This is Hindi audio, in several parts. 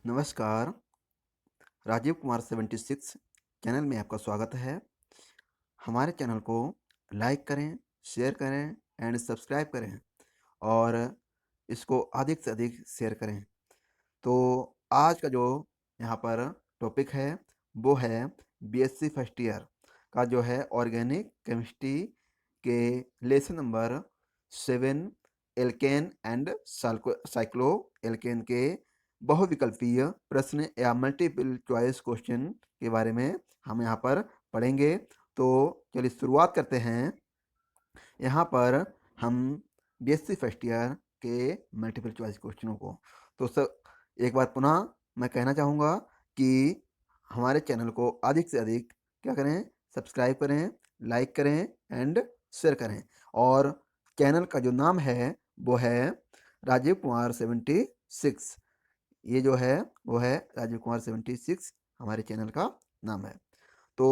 नमस्कार, राजीव कुमार 76 चैनल में आपका स्वागत है। हमारे चैनल को लाइक करें, शेयर करें एंड सब्सक्राइब करें और इसको अधिक से अधिक शेयर करें। तो आज का जो यहाँ पर टॉपिक है वो है बीएससी फर्स्ट ईयर का जो है ऑर्गेनिक केमिस्ट्री के lesson number 7 alkane and cycloalkane के बहुविकल्पीय प्रश्न या मल्टीपल चॉइस क्वेश्चन के बारे में हम यहाँ पर पढ़ेंगे। तो चलिए शुरुआत करते हैं। यहाँ पर हम बीएससी फर्स्ट ईयर के मल्टीपल चॉइस क्वेश्चनों को तो सब एक बार पुनः मैं कहना चाहूँगा कि हमारे चैनल को अधिक से अधिक क्या करें, सब्सक्राइब करें, लाइक करें एंड शेयर करें। और चैनल का जो नाम है वो है राजीव कुमार 76। ये जो है वो है राजीव कुमार 76 हमारे चैनल का नाम है। तो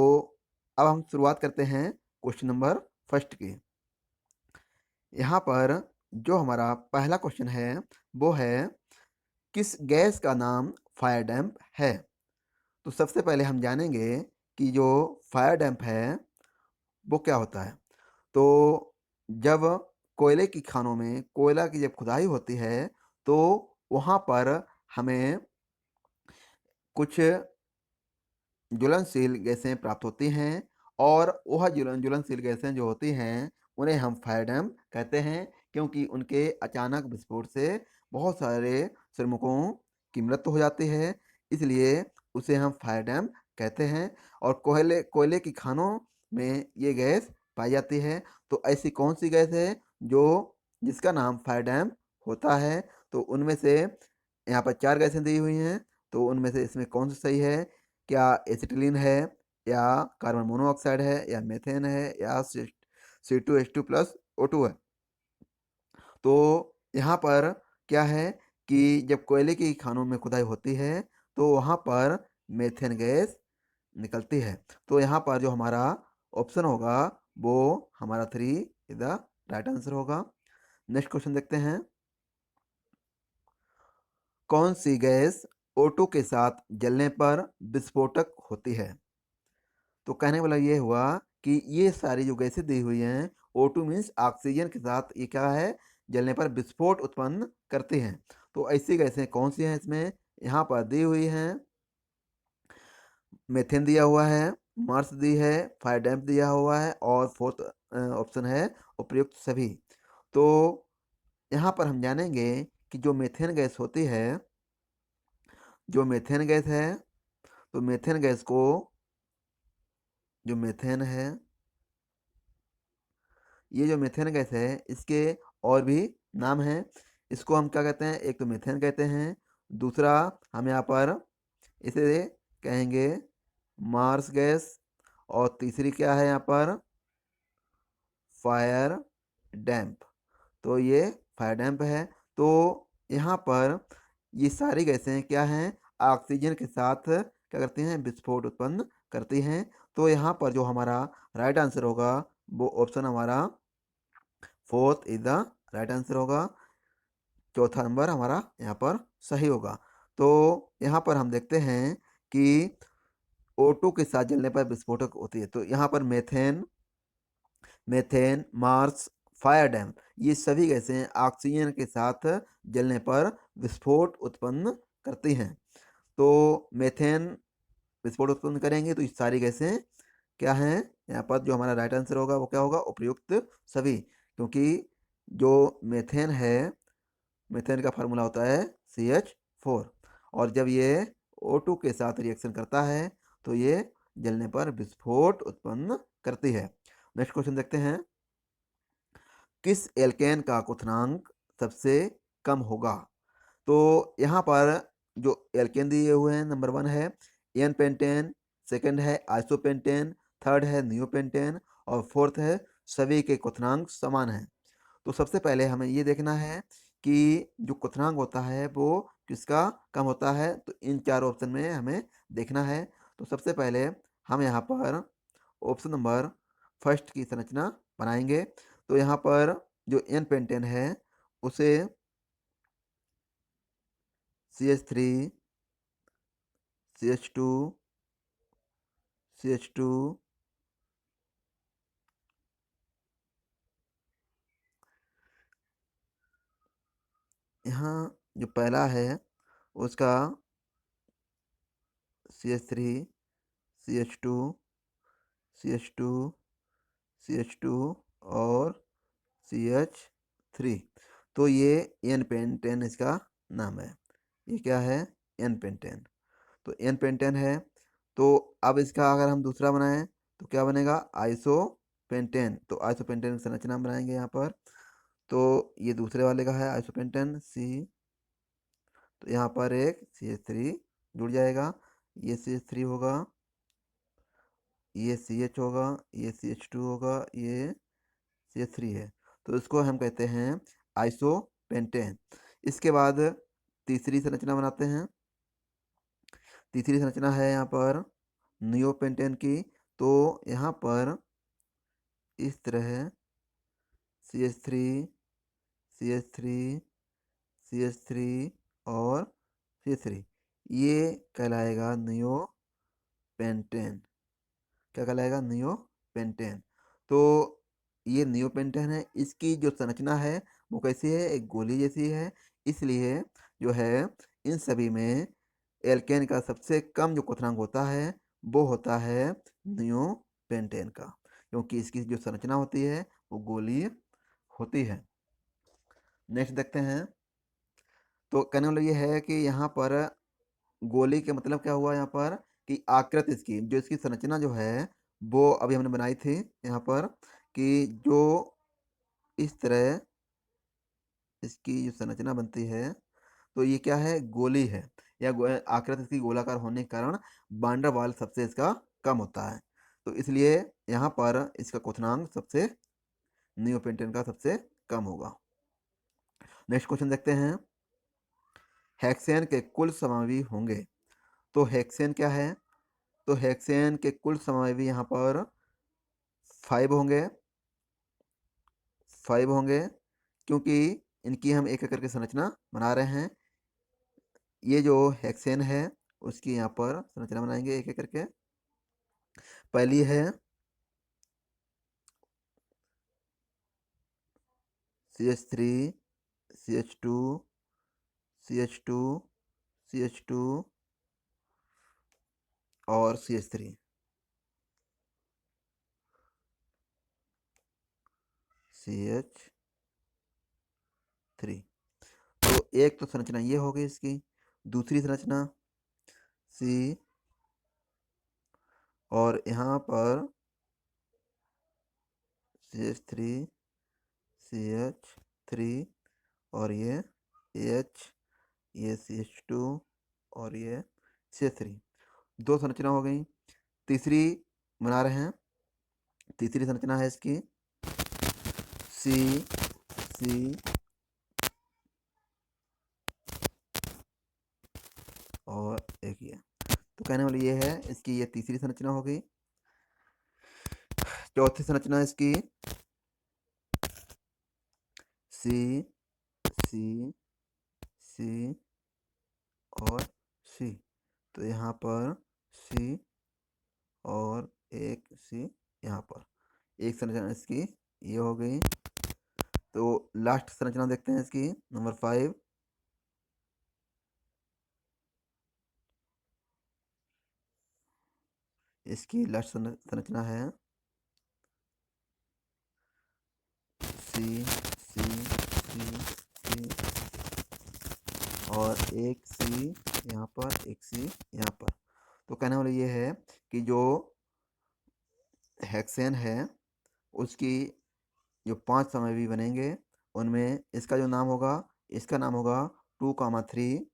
अब हम शुरुआत करते हैं क्वेश्चन नंबर फर्स्ट की। यहाँ पर जो हमारा पहला क्वेश्चन है वो है किस गैस का नाम फायर डैम्प है। तो सबसे पहले हम जानेंगे कि जो फायर डैम्प है वो क्या होता है। तो जब कोयले की खानों में कोयला की जब खुदाई होती है तो वहाँ पर हमें कुछ ज्वलनशील गैसें प्राप्त होती हैं और वह ज्वलनशील गैसें जो होती हैं उन्हें हम फायर डैम्प कहते हैं, क्योंकि उनके अचानक विस्फोट से बहुत सारे श्रमिकों की मृत्यु हो जाती है, इसलिए उसे हम फायर डैम्प कहते हैं। और कोयले कोयले की खानों में ये गैस पाई जाती है। तो ऐसी कौन सी गैस है जो जिसका नाम फायर डैम्प होता है। तो उनमें से यहाँ पर 4 गैसें दी हुई हैं। तो उनमें से इसमें कौन सा सही है? क्या एसिटिलीन है, या कार्बन मोनोऑक्साइड है, या मीथेन है, या C2H2 प्लस O2 है। तो यहाँ पर क्या है कि जब कोयले की खानों में खुदाई होती है तो वहाँ पर मीथेन गैस निकलती है। तो यहाँ पर जो हमारा ऑप्शन होगा वो हमारा 3 इज द राइट आंसर होगा। नेक्स्ट क्वेश्चन देखते हैं। कौन सी गैस O2 के साथ जलने पर विस्फोटक होती है? तो कहने वाला ये हुआ कि ये सारी जो गैसें दी हुई हैं O2 मीन्स ऑक्सीजन के साथ ये क्या है, जलने पर विस्फोट उत्पन्न करती हैं। तो ऐसी गैसें कौन सी हैं इसमें? यहाँ पर दी हुई हैं मेथेन दिया हुआ है, मार्स दी है, फायर डैम्प दिया हुआ है और फोर्थ ऑप्शन है उपयुक्त सभी। तो यहाँ पर हम जानेंगे कि जो मीथेन गैस होती है, जो मीथेन गैस है, तो मीथेन गैस को जो मीथेन है, ये जो मीथेन गैस है इसके और भी नाम हैं। इसको हम क्या कहते हैं? एक तो मीथेन कहते हैं, दूसरा हम यहाँ पर इसे कहेंगे मार्स गैस, और तीसरी क्या है यहाँ पर? फायर डैम्प। तो ये फायर डैम्प है। तो यहाँ पर ये सारी गैसें क्या हैं? ऑक्सीजन के साथ क्या करती हैं? विस्फोट उत्पन्न करती हैं। तो यहाँ पर जो हमारा राइट आंसर होगा वो ऑप्शन हमारा fourth is the right answer होगा। चौथा नंबर हमारा यहाँ पर सही होगा। तो यहाँ पर हम देखते हैं कि O2 के साथ जलने पर विस्फोटक होती है। तो यहाँ पर मेथेन, मार्स, फायर डैम, ये सभी गैसें ऑक्सीजन के साथ जलने पर विस्फोट उत्पन्न करती हैं। तो मेथेन विस्फोट उत्पन्न करेंगे तो ये सारी गैसें क्या हैं? यहाँ पर जो हमारा राइट आंसर होगा वो क्या होगा? उपयुक्त सभी। क्योंकि जो मेथेन है, मेथेन का फार्मूला होता है CH4, और जब ये O2 के साथ रिएक्शन करता है तो ये जलने पर विस्फोट उत्पन्न करती है। नेक्स्ट क्वेश्चन देखते हैं। किस एल्केन का क्वथनांक सबसे कम होगा? तो यहाँ पर जो एल्केन दिए हुए हैं, नंबर 1 है एन पेंटेन, सेकंड है आइसोपेंटेन, थर्ड है नियोपेंटेन और फोर्थ है सभी के क्वथनांक समान हैं। तो सबसे पहले हमें ये देखना है कि जो क्वथनांक होता है वो किसका कम होता है। तो इन 4 ऑप्शन में हमें देखना है। तो सबसे पहले हम यहाँ पर ऑप्शन नंबर फर्स्ट की संरचना बनाएंगे। तो यहाँ पर जो एन पेंटेन है उसे CH3 CH2 CH2 यहाँ जो पहला है उसका CH3 CH2 CH2 CH2 और CH3। तो ये एन पेंटेन इसका नाम है। ये क्या है? N pentane. तो एन पेंटेन है। तो अब इसका अगर हम दूसरा बनाएं तो क्या बनेगा? आइसोपेंटेन। तो आइसोपेंटेन की संरचना बनाएंगे यहाँ पर। तो ये दूसरे वाले का है आइसोपेंटेन सी। तो यहाँ पर एक CH3 जुड़ जाएगा। ये CH3 होगा, ये CH होगा, ये CH2 होगा, ये CH3 है। तो इसको हम कहते हैं आइसोपेंटेन। इसके बाद तीसरी संरचना बनाते हैं। तीसरी संरचना है यहाँ पर नियोपेंटेन की। तो यहाँ पर इस तरह CH3 CH3 CH3 और CH3, ये कहलाएगा नियोपेंटेन। क्या कहलाएगा? नियोपेंटेन। तो ये नियोपेंटेन है। इसकी जो संरचना है वो कैसी है? एक गोली जैसी है। इसलिए जो है इन सभी में एल्केन का सबसे कम जो क्वथनांक होता है वो होता है नियोपेंटेन का, क्योंकि इसकी जो संरचना होती है वो गोली होती है। नेक्स्ट देखते हैं। तो कहने वाला ये है कि यहाँ पर गोली के मतलब क्या हुआ यहाँ पर कि आकृति इसकी जो इसकी संरचना जो है वो अभी हमने बनाई थी यहाँ पर, कि जो इस तरह इसकी जो संरचना बनती है तो ये क्या है? गोली है। या आकृति इसकी गोलाकार होने के कारण वांडर वाल सबसे इसका कम होता है। तो इसलिए यहाँ पर इसका क्वथनांक सबसे नियोपेंटेन का सबसे कम होगा। नेक्स्ट क्वेश्चन देखते हैं। हेक्सेन के कुल समावी होंगे। तो हेक्सेन क्या है? तो हेक्सेन के कुल समावी यहाँ पर 5 होंगे। 5 होंगे क्योंकि इनकी हम एक एक करके संरचना बना रहे हैं। ये जो हेक्सेन है उसकी यहाँ पर संरचना बनाएंगे एक एक करके। पहली है CH3 CH2 CH2 CH2 और CH3। CH3। तो एक तो संरचना ये हो गई इसकी। दूसरी संरचना C और यहाँ पर CH3 CH3 और ये H, ये CH2 और ये CH3। दो संरचना हो गई। तीसरी बना रहे हैं। तीसरी संरचना है इसकी C और एक ये। तो कहने वाली ये है इसकी, ये तीसरी संरचना हो गई। चौथी संरचना इसकी C C C और C। तो यहाँ पर C और एक C यहाँ पर। एक संरचना इसकी ये हो गई। तो लास्ट संरचना देखते हैं इसकी नंबर 5। इसकी लास्ट संरचना है C C C C और एक C यहाँ पर, एक C यहाँ पर। तो कहने वाला ये है कि जो हेक्सेन है उसकी जो 5 समूह बनेंगे उनमें इसका जो नाम होगा, इसका नाम होगा 2,3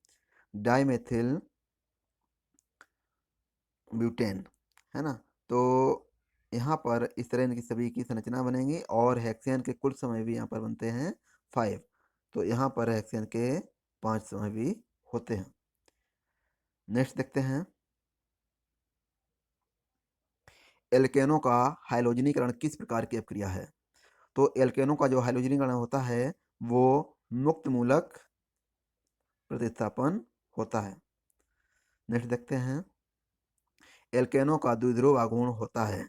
डाइमेथिल ब्यूटेन, है ना। तो यहाँ पर इस तरह इनकी सभी की संरचना बनेगी और हेक्सेन के कुल समय भी यहाँ पर बनते हैं 5। तो यहाँ पर हेक्सेन के 5 समय भी होते हैं। नेक्स्ट देखते हैं। एल्केनों का हाइलोजनीकरण किस प्रकार की अपक्रिया है? तो एल्केनों का जो हाइलोजनीकरण होता है वो मुक्त मूलक प्रतिस्थापन होता है। नेक्स्ट देखते हैं। एल्केनो का द्विध्रुव आघूर्ण होता है।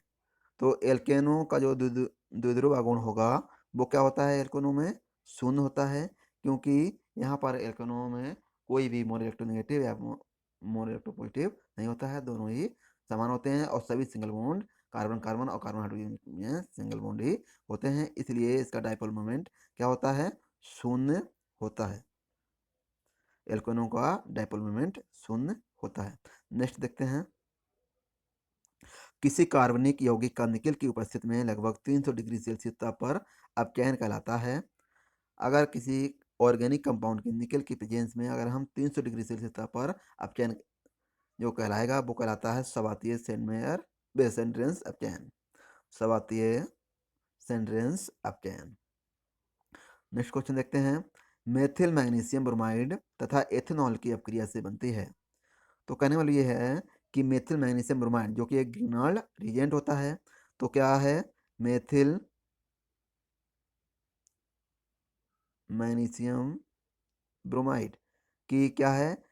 तो एल्केनो का जो द्विध्रुव आघूर्ण होगा वो क्या होता है, एल्केनो में शून्य होता है, क्योंकि यहाँ पर एल्केनो में कोई भी मोल इलेक्ट्रोनेगेटिव या मोल इलेक्ट्रोपॉजिटिव नहीं होता है, दोनों ही समान होते हैं और सभी सिंगल बॉन्ड कार्बन कार्बन और कार्बन हाइड्रोजन में सिंगल बॉन्ड ही होते हैं, इसलिए इसका डाइपोल मोमेंट क्या होता है, शून्य होता है। एल्केनो का डाइपोल मोमेंट शून्य होता है। नेक्स्ट देखते हैं, किसी कार्बनिक यौगिक का निकेल की उपस्थिति में लगभग 300 डिग्री सेल्सियस ताप पर अपचयन कहलाता है। अगर किसी ऑर्गेनिक कंपाउंड की निकेल की प्रेजेंस में अगर हम 300 डिग्री सेल्सियस ताप पर अपचयन जो कहलाएगा वो कहलाता है सवातीय सेंडमेयर बेसेंड्रेंस अपचयन। सवातीय सेंड्रेंस अपचयन। नेक्स्ट क्वेश्चन देखते हैं, मेथिल मैग्नीशियम ब्रोमाइड तथा एथेनॉल की अपक्रिया से बनती है। तो कहने वाली ये है कि मेथिल मैग्नीशियम ब्रोमाइड जो कि एक ग्रिग्नाल्ड रिएजेंट होता है, तो क्या है, मेथिल मैग्नीशियम ब्रोमाइड की क्या है,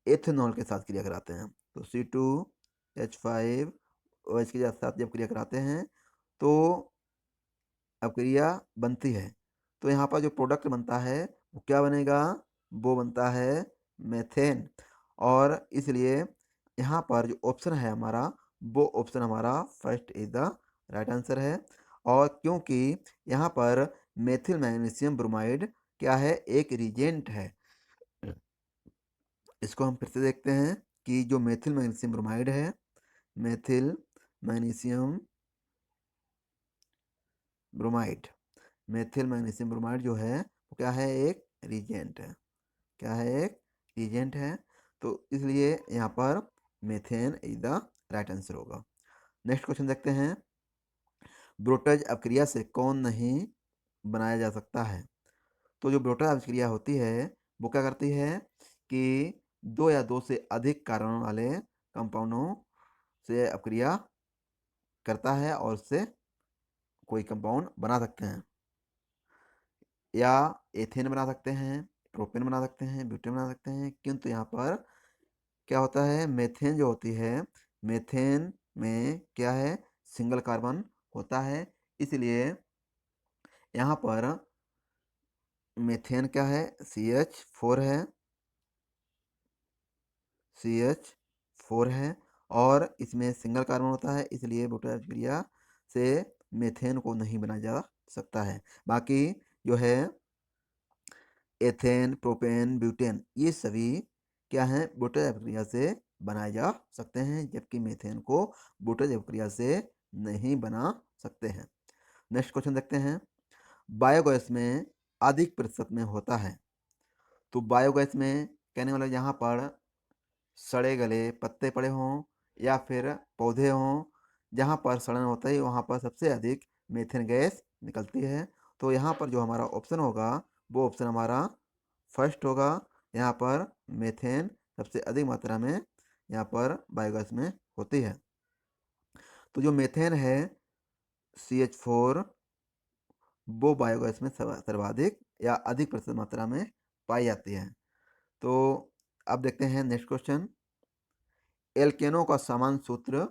एथेनॉल के साथ क्रिया कराते हैं। तो C2H5OH के साथ जब क्रिया कराते हैं तो अपक्रिया बनती है। तो यहाँ पर जो प्रोडक्ट बनता है वो क्या बनेगा, वो बनता है मेथेन। और इसलिए यहाँ पर जो ऑप्शन है हमारा, वो ऑप्शन हमारा first is the right answer है। और क्योंकि यहाँ पर मेथिल मैग्नीशियम ब्रोमाइड क्या है, एक रिजेंट है। इसको हम फिर से देखते हैं कि जो मेथिल मैग्नीशियम ब्रोमाइड है, methyl magnesium bromide, methyl magnesium bromide जो है वो क्या है, एक रिजेंट है। क्या है, एक रिजेंट है। तो इसलिए यहाँ पर methane is the right answer होगा। नेक्स्ट क्वेश्चन देखते हैं, ब्रोटज अपक्रिया से कौन नहीं बनाया जा सकता है। तो जो ब्रोटज अपक्रिया होती है वो क्या करती है कि दो या दो से अधिक कारणों वाले कंपाउंडों से अपक्रिया करता है और उससे कोई कंपाउंड बना सकते हैं, या एथेन बना सकते हैं, प्रोपेन बना सकते हैं, ब्यूटेन बना सकते हैं। किंतु यहाँ पर क्या होता है, मेथेन जो होती है, मेथेन में क्या है, सिंगल कार्बन होता है, इसलिए यहाँ पर मेथेन क्या है, CH4 है, CH4 है और इसमें सिंगल कार्बन होता है, इसलिए ब्रोटज क्रिया से मेथेन को नहीं बनाया जा सकता है। बाकी जो है एथेन, प्रोपेन, ब्यूटेन, ये सभी क्या हैं, ब्रोटज अपक्रिया से बनाए जा सकते हैं, जबकि मेथेन को ब्रोटज अपक्रिया से नहीं बना सकते हैं। नेक्स्ट क्वेश्चन देखते हैं, बायोगैस में अधिक प्रतिशत में होता है। तो बायोगैस में कहने वाला यहाँ पर सड़े गले पत्ते पड़े हों या फिर पौधे हों, जहाँ पर सड़न होता है वहाँ पर सबसे अधिक मेथेन गैस निकलती है। तो यहाँ पर जो हमारा ऑप्शन होगा वो ऑप्शन हमारा फर्स्ट होगा। यहाँ पर मेथेन सबसे अधिक मात्रा में यहाँ पर बायोगैस में होती है। तो जो मेथेन है CH4 वो बायोगैस में सर्वाधिक या अधिक प्रतिशत मात्रा में पाई जाती है। तो अब देखते हैं नेक्स्ट क्वेश्चन, एल्केनो का समान सूत्र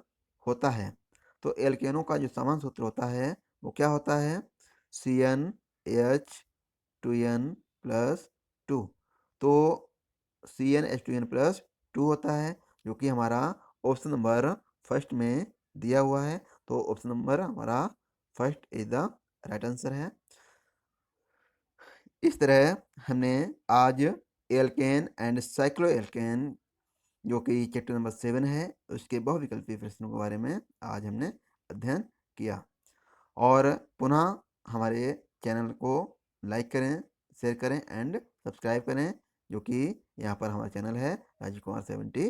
होता है। तो एल्केनो का जो समान सूत्र होता है वो क्या होता है, CnH2n+2। तो CnH2n+2 होता है, जो कि हमारा ऑप्शन नंबर फर्स्ट में दिया हुआ है। तो ऑप्शन नंबर हमारा first is the right answer है। इस तरह हमने आज एल्केन एंड साइक्लो एल्केन जो कि चैप्टर नंबर 7 है उसके बहुविकल्पीय प्रश्नों के बारे में आज हमने अध्ययन किया। और पुनः हमारे चैनल को लाइक करें, शेयर करें एंड सब्सक्राइब करें, जो कि यहाँ पर हमारा चैनल है राजीव कुमार 70।